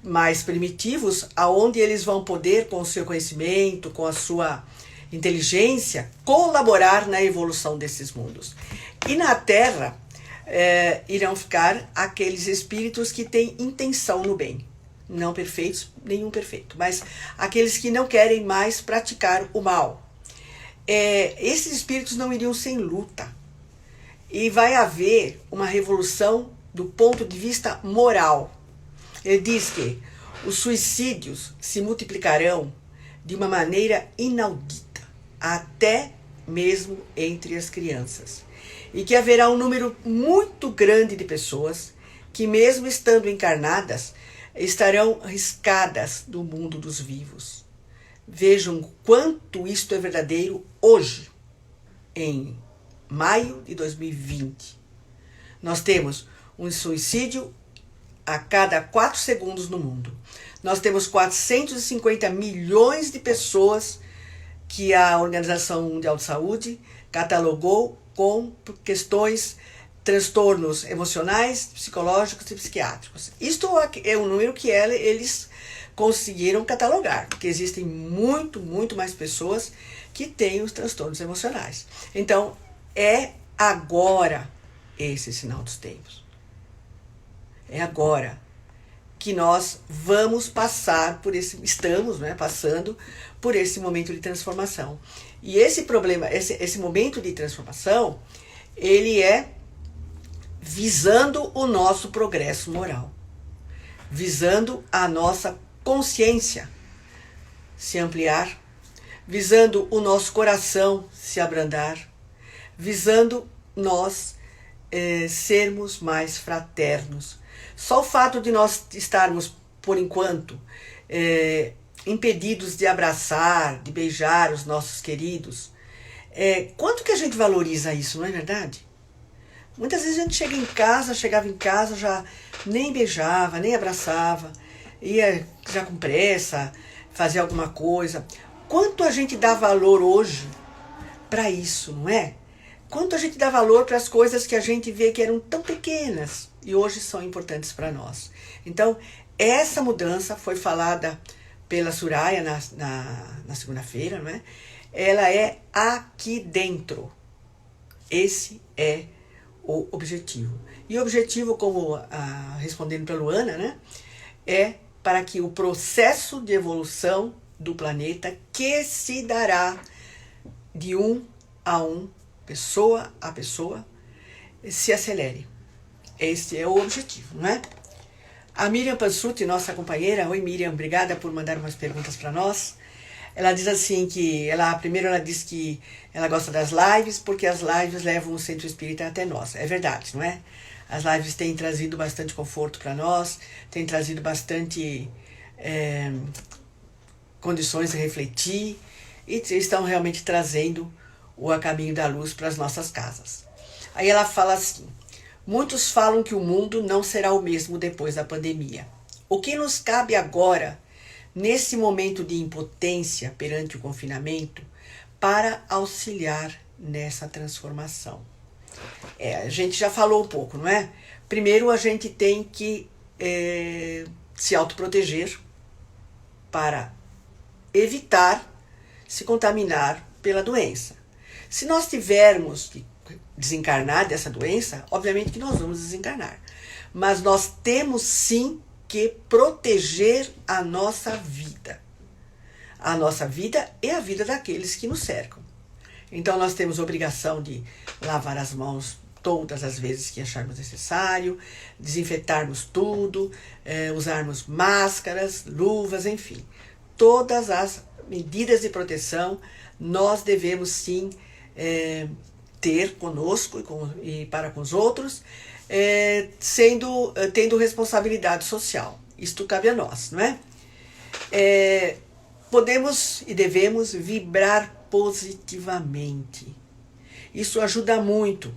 Speaker 1: mais primitivos, aonde eles vão poder, com o seu conhecimento, com a sua inteligência, colaborar na evolução desses mundos. E na Terra irão ficar aqueles espíritos que têm intenção no bem. Não perfeitos, nenhum perfeito, mas aqueles que não querem mais praticar o mal. Esses espíritos não iriam sem luta. E vai haver uma revolução do ponto de vista moral. Ele diz que os suicídios se multiplicarão de uma maneira inaudita, até mesmo entre as crianças. E que haverá um número muito grande de pessoas que, mesmo estando encarnadas, estarão riscadas do mundo dos vivos. Vejam quanto isto é verdadeiro hoje, em maio de 2020. Nós temos um suicídio a cada 4 segundos no mundo. Nós temos 450 milhões de pessoas que a Organização Mundial de Saúde catalogou com questões, transtornos emocionais, psicológicos e psiquiátricos. Isto é um número que eles conseguiram catalogar, porque existem muito mais pessoas que têm os transtornos emocionais. Então, é agora esse sinal dos tempos. É agora que nós vamos passar por estamos, né, passando por esse momento de transformação. E esse problema, esse momento de transformação, ele é visando o nosso progresso moral, visando a nossa consciência se ampliar, visando o nosso coração se abrandar, visando nós sermos mais fraternos. Só o fato de nós estarmos, por enquanto, impedidos de abraçar, de beijar os nossos queridos, quanto que a gente valoriza isso, não é verdade? Muitas vezes a gente chegava em casa, já nem beijava, nem abraçava, ia já com pressa, fazer alguma coisa. Quanto a gente dá valor hoje para isso, não é? Quanto a gente dá valor para as coisas que a gente vê que eram tão pequenas e hoje são importantes para nós. Então, essa mudança foi falada pela Soraya na segunda-feira, não é? Ela é aqui dentro. Esse é o objetivo. E o objetivo, como respondendo pela Luana, né, é para que o processo de evolução do planeta, que se dará de um a um, pessoa a pessoa, se acelere. Esse é o objetivo, não é? A Miriam Pansuti, nossa companheira, oi Miriam, obrigada por mandar umas perguntas para nós. Ela diz assim que, primeiro ela diz que ela gosta das lives, porque as lives levam o Centro Espírita até nós. É verdade, não é? As lives têm trazido bastante conforto para nós, têm trazido bastante condições de refletir e estão realmente trazendo o A Caminho da Luz para as nossas casas. Aí ela fala assim: muitos falam que o mundo não será o mesmo depois da pandemia. O que nos cabe agora, nesse momento de impotência perante o confinamento, para auxiliar nessa transformação? A gente já falou um pouco, não é? Primeiro a gente tem que se autoproteger para evitar se contaminar pela doença. Se nós tivermos que desencarnar dessa doença, obviamente que nós vamos desencarnar. Mas nós temos sim que proteger a nossa vida. A nossa vida e a vida daqueles que nos cercam. Então nós temos a obrigação de lavar as mãos todas as vezes que acharmos necessário, desinfetarmos tudo, usarmos máscaras, luvas, enfim. Todas as medidas de proteção nós devemos sim ter conosco e para com os outros, tendo responsabilidade social. Isto cabe a nós, não é? Podemos e devemos vibrar positivamente. Isso ajuda muito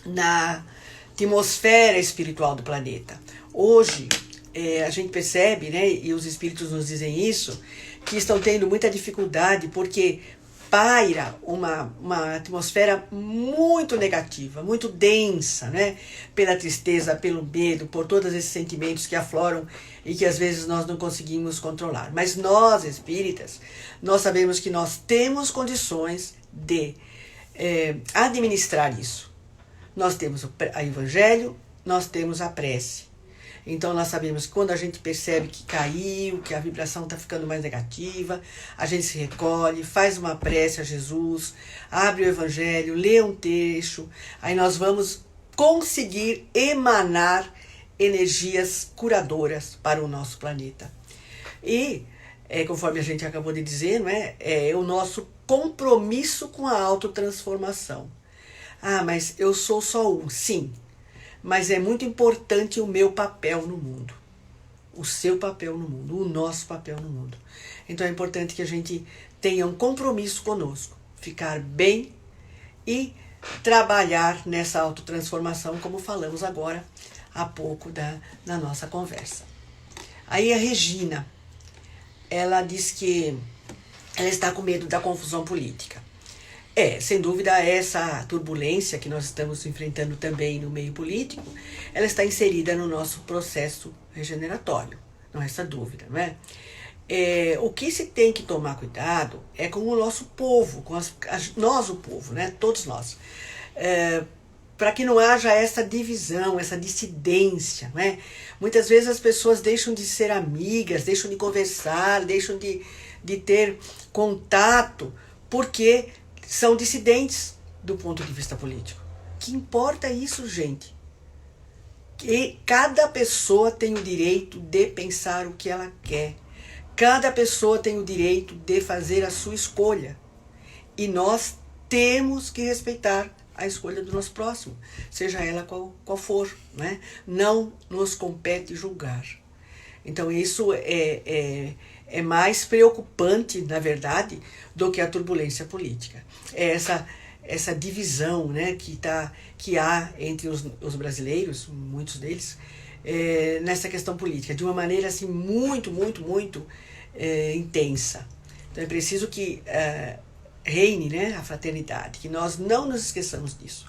Speaker 1: na atmosfera espiritual do planeta. Hoje, a gente percebe, né, e os espíritos nos dizem isso, que estão tendo muita dificuldade porque paira uma atmosfera muito negativa, muito densa, né? Pela tristeza, pelo medo, por todos esses sentimentos que afloram e que às vezes nós não conseguimos controlar. Mas nós, espíritas, nós sabemos que nós temos condições de administrar isso. Nós temos o Evangelho, nós temos a prece. Então nós sabemos que quando a gente percebe que caiu, que a vibração está ficando mais negativa, a gente se recolhe, faz uma prece a Jesus, abre o Evangelho, lê um trecho, aí nós vamos conseguir emanar energias curadoras para o nosso planeta. E, conforme a gente acabou de dizer, não é o nosso compromisso com a autotransformação. Ah, mas eu sou só um. Sim. Mas é muito importante o meu papel no mundo, o seu papel no mundo, o nosso papel no mundo. Então é importante que a gente tenha um compromisso conosco, ficar bem e trabalhar nessa autotransformação, como falamos agora há pouco na nossa conversa. Aí a Regina, ela diz que ela está com medo da confusão política. Sem dúvida, essa turbulência que nós estamos enfrentando também no meio político, ela está inserida no nosso processo regeneratório, não resta dúvida, não é? O que se tem que tomar cuidado é com o nosso povo, nós o povo, né? Todos nós, para que não haja essa divisão, essa dissidência, não é? Muitas vezes as pessoas deixam de ser amigas, deixam de conversar, deixam de ter contato, porque são dissidentes do ponto de vista político. Que importa isso, gente? Que cada pessoa tem o direito de pensar o que ela quer. Cada pessoa tem o direito de fazer a sua escolha. E nós temos que respeitar a escolha do nosso próximo, seja ela qual for, né? Não nos compete julgar. Então isso é mais preocupante, na verdade, do que a turbulência política. É essa divisão, né, que há entre os brasileiros, muitos deles, nessa questão política, de uma maneira assim muito intensa. Então é preciso que reine, né, a fraternidade, que nós não nos esqueçamos disso.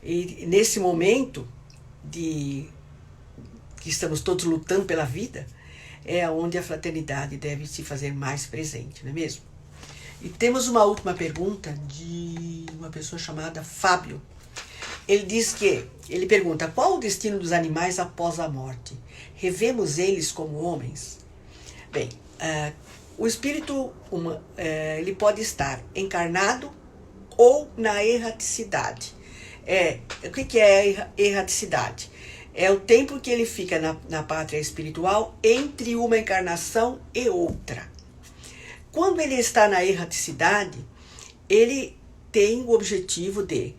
Speaker 1: E nesse momento que estamos todos lutando pela vida, é onde a fraternidade deve se fazer mais presente, não é mesmo? E temos uma última pergunta de uma pessoa chamada Fábio. Ele pergunta: qual o destino dos animais após a morte? Revemos eles como homens? Bem, o espírito ele pode estar encarnado ou na erraticidade. O que é a erraticidade? É o tempo que ele fica na pátria espiritual entre uma encarnação e outra. Quando ele está na erraticidade, ele tem o objetivo de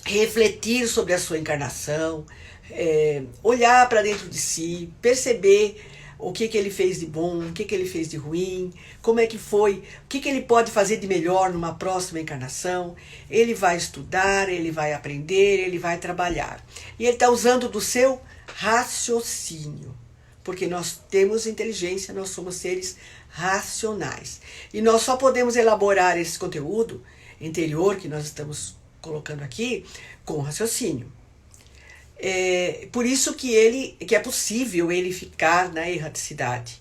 Speaker 1: refletir sobre a sua encarnação, olhar para dentro de si, perceber o que ele fez de bom, o que ele fez de ruim, como é que foi, o que ele pode fazer de melhor numa próxima encarnação. Ele vai estudar, ele vai aprender, ele vai trabalhar. E ele está usando do seu raciocínio, porque nós temos inteligência, nós somos seres racionais. E nós só podemos elaborar esse conteúdo interior que nós estamos colocando aqui com raciocínio. Por isso que é possível ele ficar na erraticidade.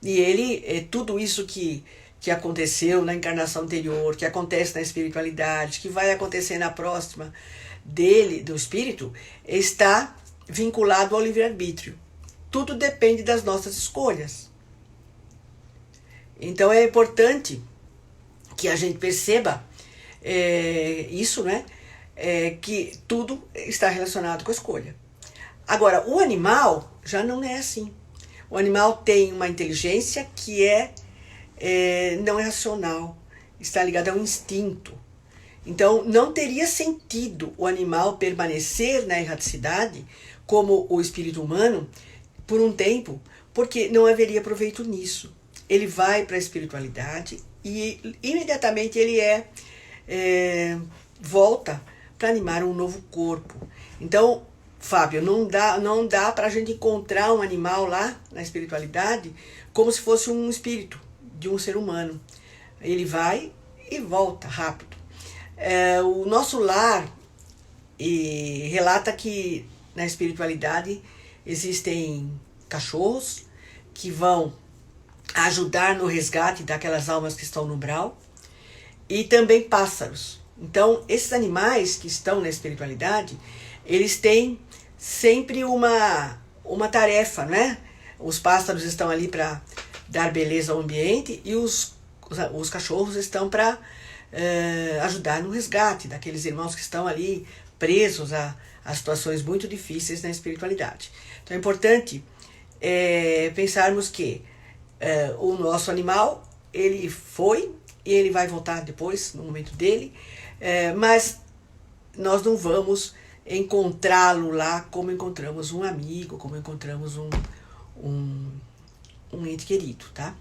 Speaker 1: E tudo isso que aconteceu na encarnação anterior, que acontece na espiritualidade, que vai acontecer na próxima do espírito, está vinculado ao livre-arbítrio. Tudo depende das nossas escolhas. Então é importante que a gente perceba isso, né? Que tudo está relacionado com a escolha. Agora, o animal já não é assim. O animal tem uma inteligência que não é racional, está ligada ao instinto. Então, não teria sentido o animal permanecer na erraticidade como o espírito humano por um tempo, porque não haveria proveito nisso. Ele vai para a espiritualidade e imediatamente ele volta para animar um novo corpo. Então, Fábio, não dá para a gente encontrar um animal lá na espiritualidade como se fosse um espírito de um ser humano. Ele vai e volta rápido. O nosso lar relata que na espiritualidade existem cachorros que vão ajudar no resgate daquelas almas que estão no umbral, e também pássaros. Então, esses animais que estão na espiritualidade, eles têm sempre uma tarefa, né? Os pássaros estão ali para dar beleza ao ambiente e os cachorros estão para ajudar no resgate daqueles irmãos que estão ali presos a situações muito difíceis na espiritualidade. Então é importante pensarmos que o nosso animal, ele foi e ele vai voltar depois, no momento dele, mas nós não vamos encontrá-lo lá como encontramos um amigo, como encontramos um ente querido, tá?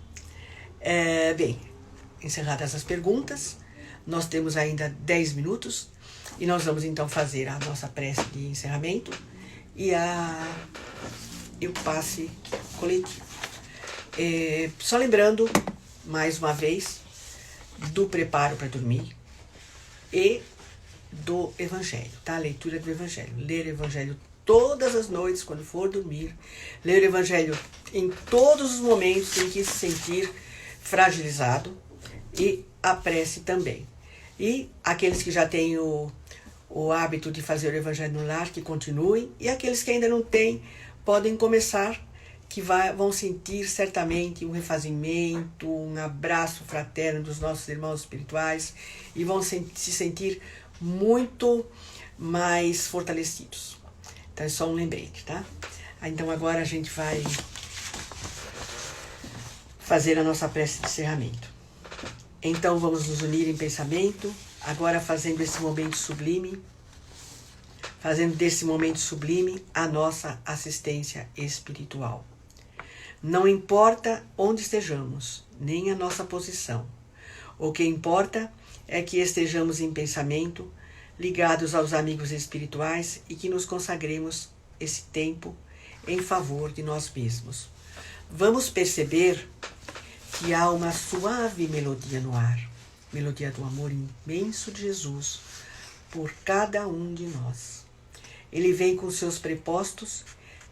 Speaker 1: Bem, encerradas as perguntas, nós temos ainda 10 minutos e nós vamos então fazer a nossa prece de encerramento e o passe coletivo. Só lembrando, mais uma vez, do preparo para dormir e do Evangelho, tá? A leitura do Evangelho. Ler o Evangelho todas as noites quando for dormir. Ler o Evangelho em todos os momentos em que se sentir fragilizado. E a prece também. E aqueles que já têm o hábito de fazer o Evangelho no lar, que continuem. E aqueles que ainda não têm, podem começar, que vão sentir certamente um refazimento, um abraço fraterno dos nossos irmãos espirituais e vão se sentir muito mais fortalecidos. Então é só um lembrete, tá? Então agora a gente vai fazer a nossa prece de encerramento. Então vamos nos unir em pensamento, agora fazendo desse momento sublime a nossa assistência espiritual. Não importa onde estejamos, nem a nossa posição. O que importa é que estejamos em pensamento, ligados aos amigos espirituais e que nos consagremos esse tempo em favor de nós mesmos. Vamos perceber que há uma suave melodia no ar, melodia do amor imenso de Jesus por cada um de nós. Ele vem com seus prepostos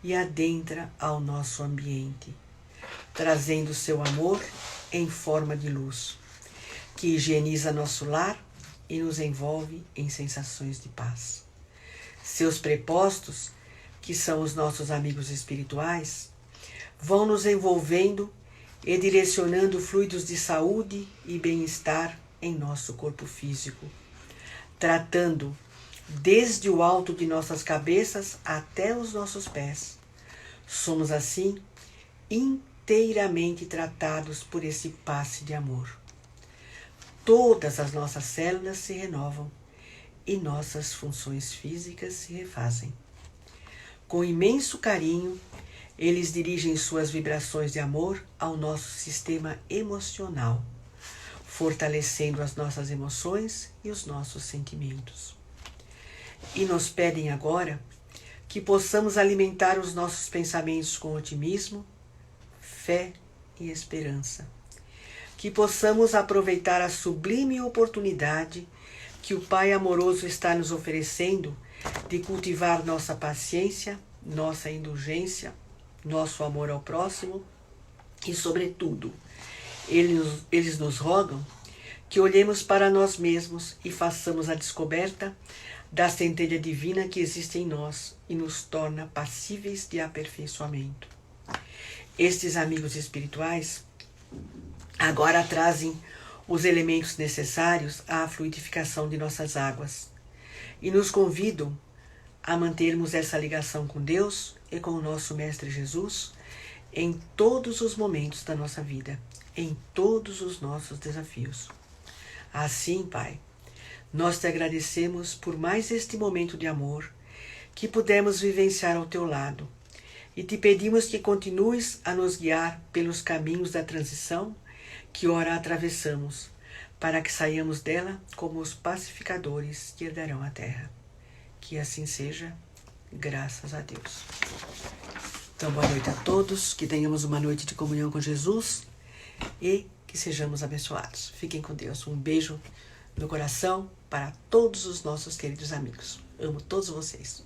Speaker 1: e adentra ao nosso ambiente, trazendo seu amor em forma de luz, que higieniza nosso lar e nos envolve em sensações de paz. Seus prepostos, que são os nossos amigos espirituais, vão nos envolvendo e direcionando fluidos de saúde e bem-estar em nosso corpo físico, tratando desde o alto de nossas cabeças até os nossos pés. Somos assim inteiramente tratados por esse passe de amor. Todas as nossas células se renovam e nossas funções físicas se refazem. Com imenso carinho, eles dirigem suas vibrações de amor ao nosso sistema emocional, fortalecendo as nossas emoções e os nossos sentimentos. E nos pedem agora que possamos alimentar os nossos pensamentos com otimismo, fé e esperança. Que possamos aproveitar a sublime oportunidade que o Pai amoroso está nos oferecendo de cultivar nossa paciência, nossa indulgência, nosso amor ao próximo e, sobretudo, eles nos rogam que olhemos para nós mesmos e façamos a descoberta da centelha divina que existe em nós e nos torna passíveis de aperfeiçoamento. Estes amigos espirituais agora trazem os elementos necessários à fluidificação de nossas águas e nos convidam a mantermos essa ligação com Deus e com o nosso Mestre Jesus em todos os momentos da nossa vida, em todos os nossos desafios. Assim, Pai, nós te agradecemos por mais este momento de amor que pudemos vivenciar ao teu lado e te pedimos que continues a nos guiar pelos caminhos da transição que ora atravessamos, para que saiamos dela como os pacificadores que herdarão a terra. Que assim seja, graças a Deus. Então, boa noite a todos, que tenhamos uma noite de comunhão com Jesus e que sejamos abençoados. Fiquem com Deus. Um beijo no coração para todos os nossos queridos amigos. Amo todos vocês.